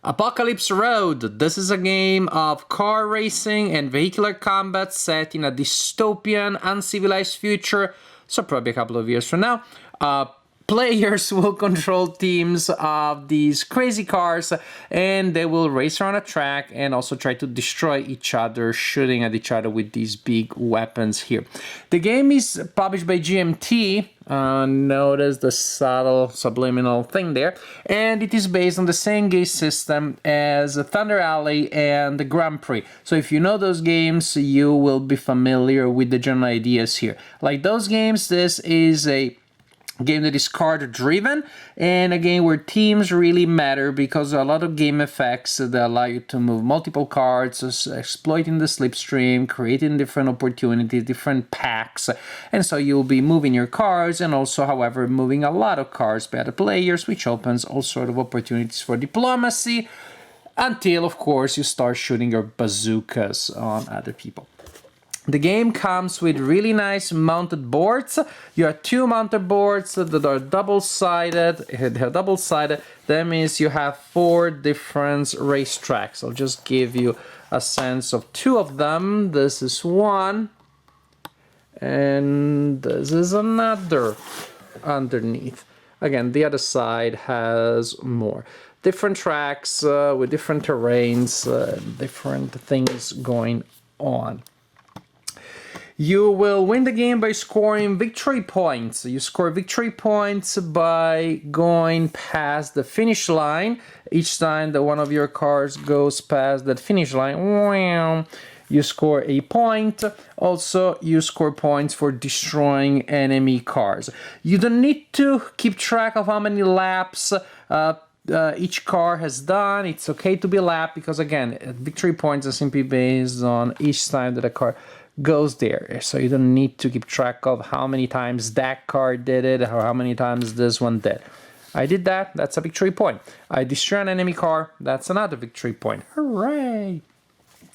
Apocalypse Road. This is a game of car racing and vehicular combat set in a dystopian, uncivilized future, so probably a couple of years from now. Players will control teams of these crazy cars, and they will race around a track and also try to destroy each other, shooting at each other with these big weapons here. The game is published by GMT. Notice the subtle subliminal thing there, and it is based on the same game system as Thunder Alley and the Grand Prix. So if you know those games, you will be familiar with the general ideas here. Like those games, this is a game that is card driven, and a game where teams really matter because a lot of game effects that allow you to move multiple cards, exploiting the slipstream, creating different opportunities, different packs, and so you'll be moving your cards and also, however, moving a lot of cards by other players, which opens all sort of opportunities for diplomacy until, of course, you start shooting your bazookas on other people. The game comes with really nice mounted boards. You have two mounted boards that are double-sided. They're double-sided. That means you have 4 different racetracks. I'll just give you a sense of 2 of them. This is one, and this is another underneath. Again, the other side has more. Different tracks with different terrains, different things going on. You will win the game by scoring victory points. You score victory points by going past the finish line. Each time that one of your cars goes past that finish line, you score a point. Also, you score points for destroying enemy cars. You don't need to keep track of how many laps each car has done. It's okay to be lapped because, again, victory points are simply based on each time that a car goes there, so you don't need to keep track of how many times that car did it or how many times this one did. I did that, that's a victory point. I destroy an enemy car, that's another victory point. Hooray!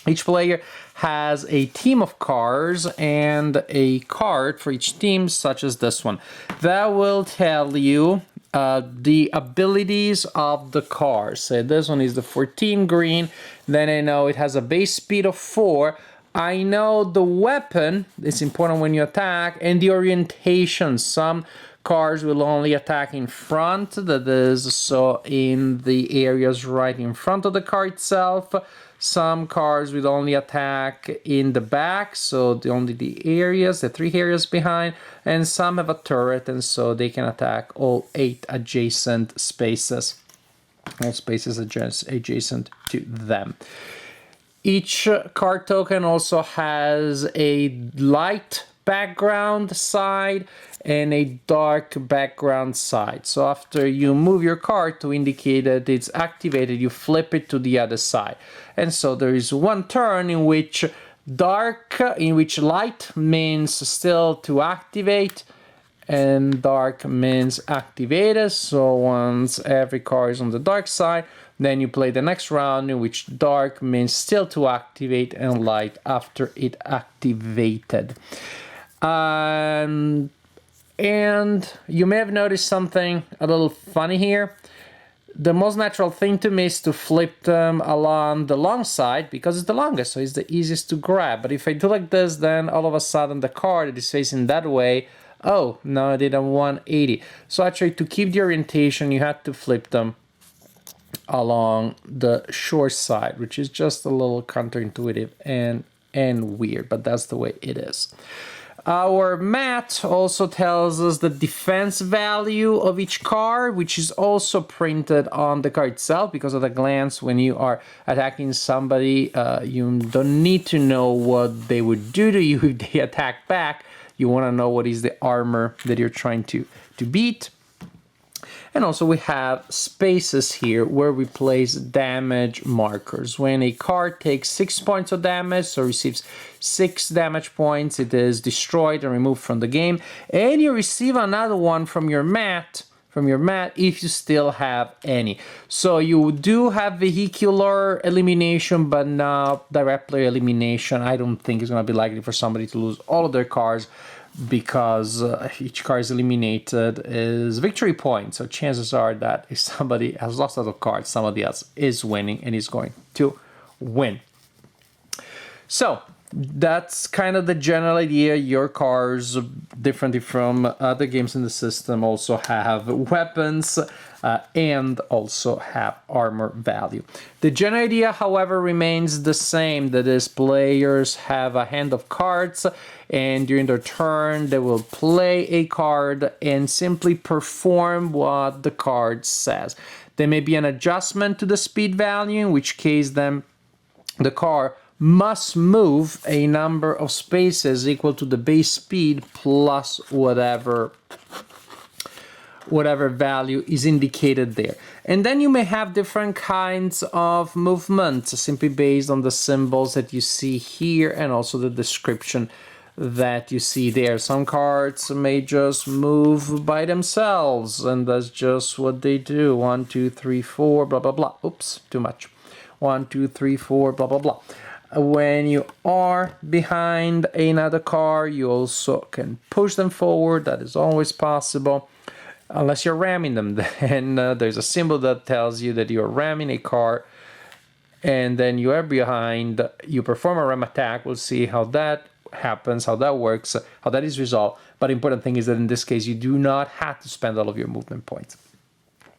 Each player has a team of cars and a card for each team, such as this one. That will tell you the abilities of the car. So this one is the 14 green, then I know it has a base speed of 4. I know the weapon, it's important when you attack, and the orientation. Some cars will only attack in front, that is, so in the areas right in front of the car itself. Some cars will only attack in the back, so only the areas, the 3 areas behind, and some have a turret, and so they can attack all 8 adjacent spaces, all spaces adjacent to them. Each card token also has a light background side and a dark background side. So after you move your card to indicate that it's activated, you flip it to the other side. And so there is one turn in which light means still to activate and dark means activated. So once every card is on the dark side, then you play the next round in which dark means still to activate and light after it activated. And you may have noticed something a little funny here. The most natural thing to me is to flip them along the long side because it's the longest, so it's the easiest to grab. But if I do like this, then all of a sudden the card that is facing that way, oh, no, I did a 180. So actually, to keep the orientation, you have to flip them along the short side, which is just a little counterintuitive and weird, but that's the way it is. Our mat also tells us the defense value of each card, which is also printed on the card itself, because at a glance, when you are attacking somebody, you don't need to know what they would do to you if they attack back. You want to know what is the armor that you're trying to beat. And also we have spaces here where we place damage markers. When a card takes 6 points of damage, so receives 6 damage points, it is destroyed and removed from the game. And you receive another one from your mat, if you still have any. So you do have vehicular elimination, but not direct player elimination. I don't think it's going to be likely for somebody to lose all of their cars. because each car is eliminated is victory point. So chances are that if somebody has lost a lot of cards, somebody else is winning and is going to win. So that's kind of the general idea. Your cars, differently from other games in the system, also have weapons and also have armor value. The general idea, however, remains the same. That is, players have a hand of cards, and during their turn they will play a card and simply perform what the card says. There may be an adjustment to the speed value, in which case then the car must move a number of spaces equal to the base speed plus whatever value is indicated there. And then you may have different kinds of movements simply based on the symbols that you see here and also the description that you see there. Some cards may just move by themselves, and that's just what they do. 1, 2, 3, 4, blah, blah, blah. Oops, too much. 1, 2, 3, 4, blah, blah, blah. When you are behind another car, you also can push them forward. That is always possible, unless you're ramming them. Then there's a symbol that tells you that you're ramming a car, and then you are behind. You perform a ram attack. We'll see how that happens, how that works, how that is resolved. But the important thing is that in this case, you do not have to spend all of your movement points.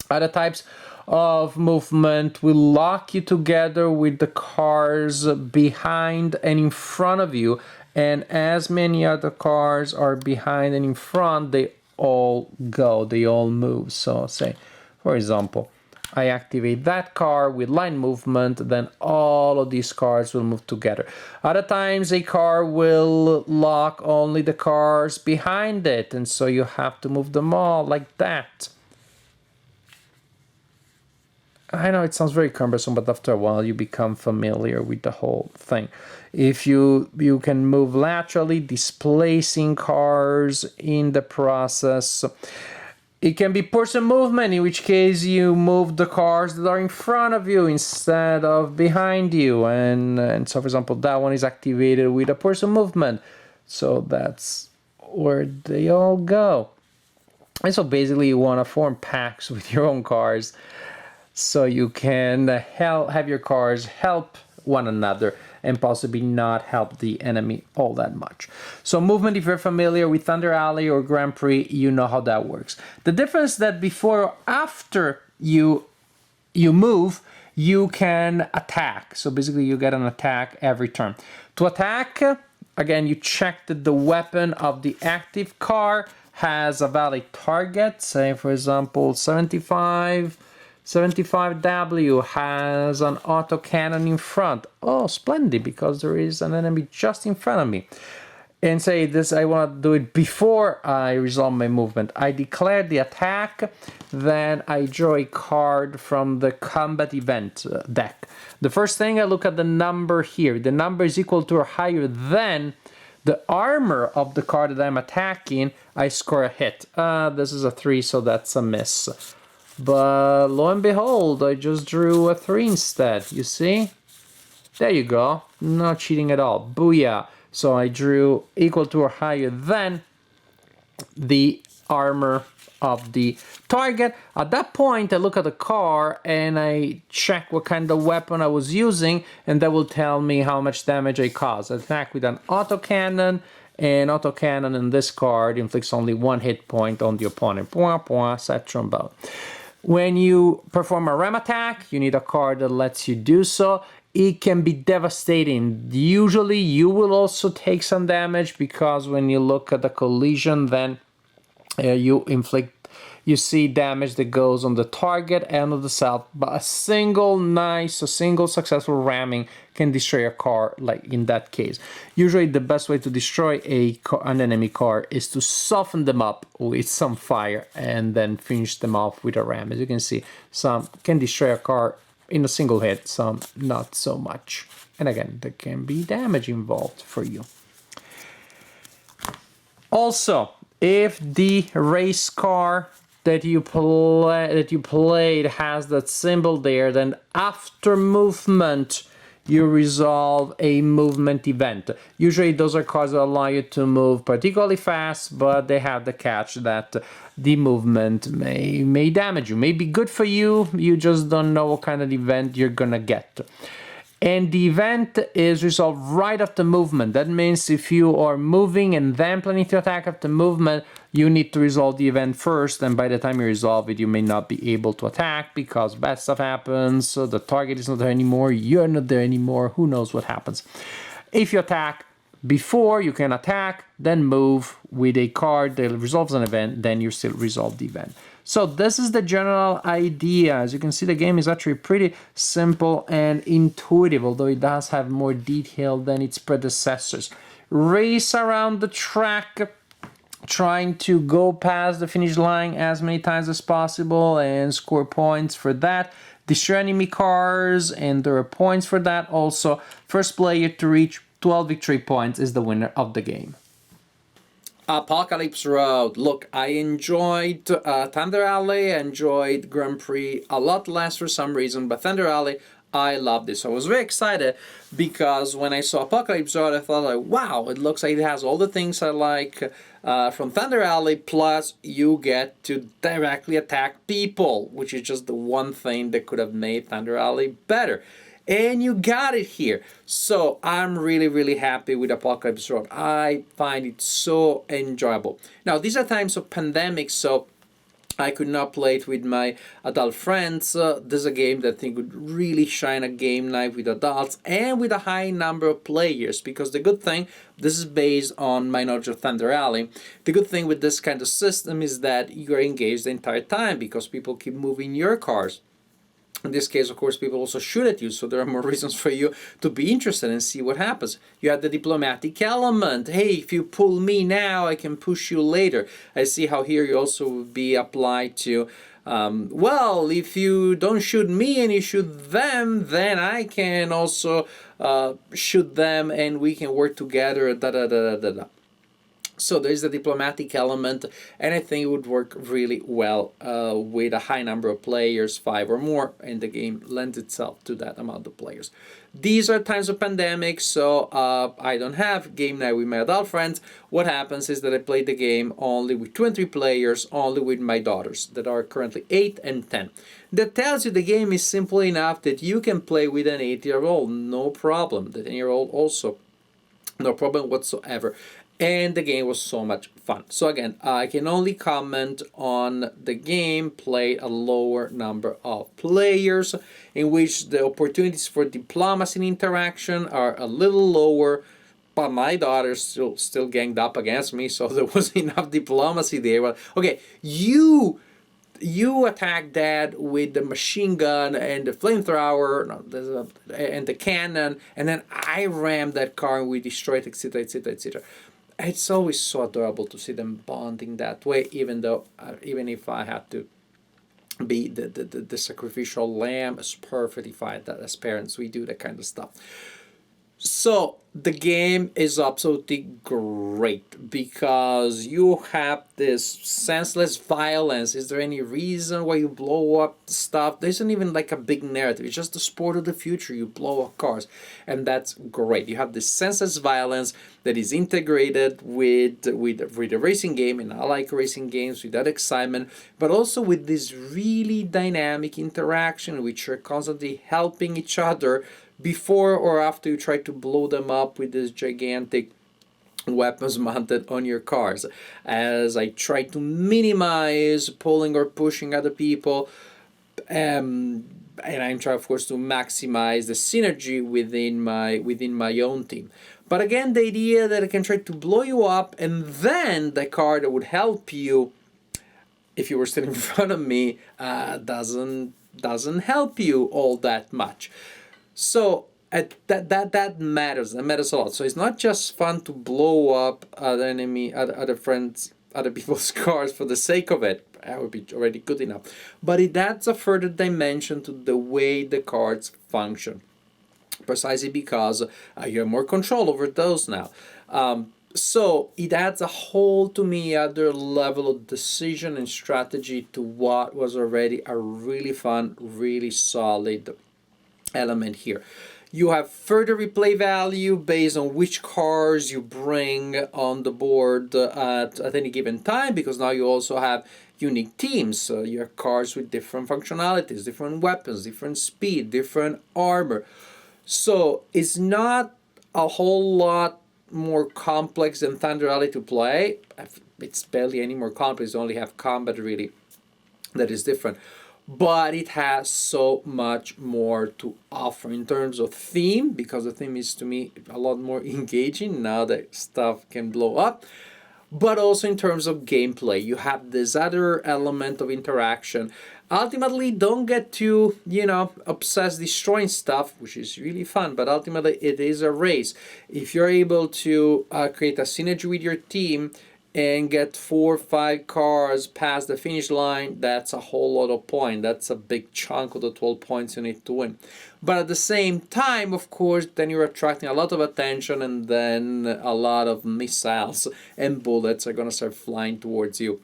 Other types of movement will lock you together with the cars behind and in front of you, and as many other cars are behind and in front, they all go, they all move. So say, for example, I activate that car with line movement, then all of these cars will move together. Other times a car will lock only the cars behind it, and so you have to move them all like that. I know it sounds very cumbersome, but after a while you become familiar with the whole thing. If you can move laterally, displacing cars in the process. It can be person movement, in which case you move the cars that are in front of you instead of behind you. And so, for example, that one is activated with a person movement. So that's where they all go. And so basically you want to form packs with your own cars, so you can have your cars help one another and possibly not help the enemy all that much. So movement, if you're familiar with Thunder Alley or Grand Prix, you know how that works. The difference that before or after you move, you can attack. So basically you get an attack every turn. To attack, again, you check that the weapon of the active car has a valid target. Say, for example, 75W has an autocannon in front. Oh, splendid, because there is an enemy just in front of me. And say this, I want to do it before I resolve my movement. I declare the attack, then I draw a card from the combat event deck. The first thing, I look at the number here. The number is equal to or higher than the armor of the card that I'm attacking. I score a hit. This is a 3, so that's a miss. But lo and behold, I just drew a 3 instead, you see? There you go, not cheating at all, booyah. So I drew equal to or higher than the armor of the target. At that point, I look at the car and I check what kind of weapon I was using, and that will tell me how much damage I caused. I attack with an autocannon, and autocannon in this card inflicts only 1 hit point on the opponent. Point, point, set trombone. When you perform a ram attack, you need a card that lets you do so. It can be devastating. Usually you will also take some damage, because when you look at the collision, then you see damage that goes on the target and on the self. But a single successful ramming can destroy a car, like in that case. Usually the best way to destroy an enemy car is to soften them up with some fire and then finish them off with a ram. As you can see, some can destroy a car in a single hit, some not so much. And again, there can be damage involved for you. Also, if the race car that you played has that symbol there, then after movement you resolve a movement event. Usually those are cards that allow you to move particularly fast, but they have the catch that the movement may damage you. May be good for you, you just don't know what kind of event you're gonna get. And the event is resolved right after movement. That means if you are moving and then planning to attack after movement, you need to resolve the event first, and by the time you resolve it, you may not be able to attack because bad stuff happens, so the target is not there anymore, you're not there anymore, who knows what happens. If you attack before, you can attack, then move with a card that resolves an event, then you still resolve the event. So this is the general idea. As you can see, the game is actually pretty simple and intuitive, although it does have more detail than its predecessors. Race around the track, trying to go past the finish line as many times as possible and score points for that. Destroy enemy cars, and there are points for that. Also, first player to reach 12 victory points is the winner of the game. Apocalypse Road. Look, I enjoyed Thunder Alley, enjoyed Grand Prix a lot less for some reason, but Thunder Alley, I loved this. I was very excited because when I saw Apocalypse Road, I thought like, wow, it looks like it has all the things I like from Thunder Alley, plus you get to directly attack people, which is just the one thing that could have made Thunder Alley better. And you got it here. So I'm really, really happy with Apocalypse Road. I find it so enjoyable. Now, these are times of pandemic, so I could not play it with my adult friends. This is a game that I think would really shine a game night with adults and with a high number of players, because the good thing, this is based on my knowledge of Thunder Alley, the good thing with this kind of system is that you're engaged the entire time because people keep moving your cars. In this case, of course, people also shoot at you, so there are more reasons for you to be interested and see what happens. You have the diplomatic element. Hey, if you pull me now, I can push you later. I see how here you also would be applied to, well, if you don't shoot me and you shoot them, then I can also shoot them and we can work together, da-da-da-da-da-da. So there's the diplomatic element, and I think it would work really well with a high number of players, 5 or more, and the game lends itself to that amount of players. These are times of pandemic, so I don't have game night with my adult friends. What happens is that I play the game only with 2 and 3 players, only with my daughters that are currently 8 and 10. That tells you the game is simple enough that you can play with an 8-year-old, no problem. The 10-year-old also, no problem whatsoever. And the game was so much fun. So again, I can only comment on the game played a lower number of players, in which the opportunities for diplomacy and interaction are a little lower, but my daughter's still ganged up against me, so there was enough diplomacy there. Well, okay, you attack Dad with the machine gun and the flamethrower and the cannon, and then I rammed that car and we destroyed it, etc., etc., etc. It's always so adorable to see them bonding that way, even if I had to be the sacrificial lamb. It's perfectly fine that as parents we do that kind of stuff. So the game is absolutely great because you have this senseless violence. Is there any reason why you blow up stuff? There isn't even like a big narrative. It's just the sport of the future. You blow up cars, and that's great. You have this senseless violence that is integrated with a racing game, and I like racing games with that excitement, but also with this really dynamic interaction, which are constantly helping each other before or after you try to blow them up with this gigantic weapons mounted on your cars. As I try to minimize pulling or pushing other people, and I'm trying, of course, to maximize the synergy within my own team. But again, the idea that I can try to blow you up, and then the car that would help you if you were still in front of me doesn't help you all that much. So that matters. That matters a lot. So it's not just fun to blow up other friends, other people's cars for the sake of it. That would be already good enough. But it adds a further dimension to the way the cards function, precisely because you have more control over those now. So it adds a whole, to me, other level of decision and strategy to what was already a really fun, really solid element here. You have further replay value based on which cars you bring on the board at any given time, because now you also have unique teams. So you have cars with different functionalities, different weapons, different speed, different armor. So it's not a whole lot more complex than Thunder Rally to play. It's barely any more complex. You only have combat really that is different. But it has so much more to offer in terms of theme, because the theme is to me a lot more engaging now that stuff can blow up. But also in terms of gameplay, you have this other element of interaction. Ultimately, don't get too, obsessed destroying stuff, which is really fun, but ultimately it is a race. If you're able to create a synergy with your team and get 4 or 5 cars past the finish line, that's a whole lot of points. That's a big chunk of the 12 points you need to win. But at the same time, of course, then you're attracting a lot of attention, and then a lot of missiles and bullets are going to start flying towards you.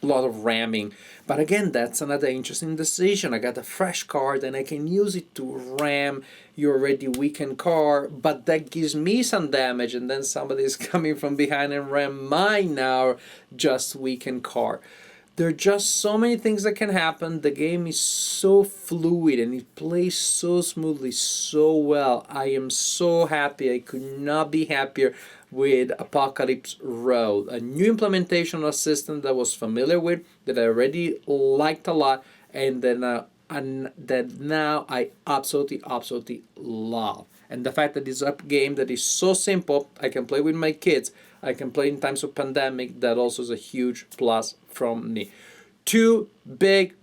A lot of ramming. But again, that's another interesting decision. I got a fresh card and I can use it to ram your already weakened car, but that gives me some damage, and then somebody is coming from behind and ram my now just weakened car. There are just so many things that can happen. The game is so fluid and it plays so smoothly, so well. I am so happy. I could not be happier with Apocalypse Road. A new implementation of a system that I was familiar with, that I already liked a lot, and that now I absolutely love. And the fact that this game that is so simple, I can play with my kids, I can play in times of pandemic, that also is a huge plus from me. 2 big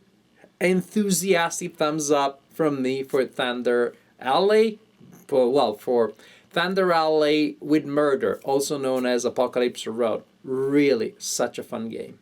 enthusiastic thumbs up from me for Thunder Alley. For Thunder Alley with Murder, also known as Apocalypse Road. Really such a fun game.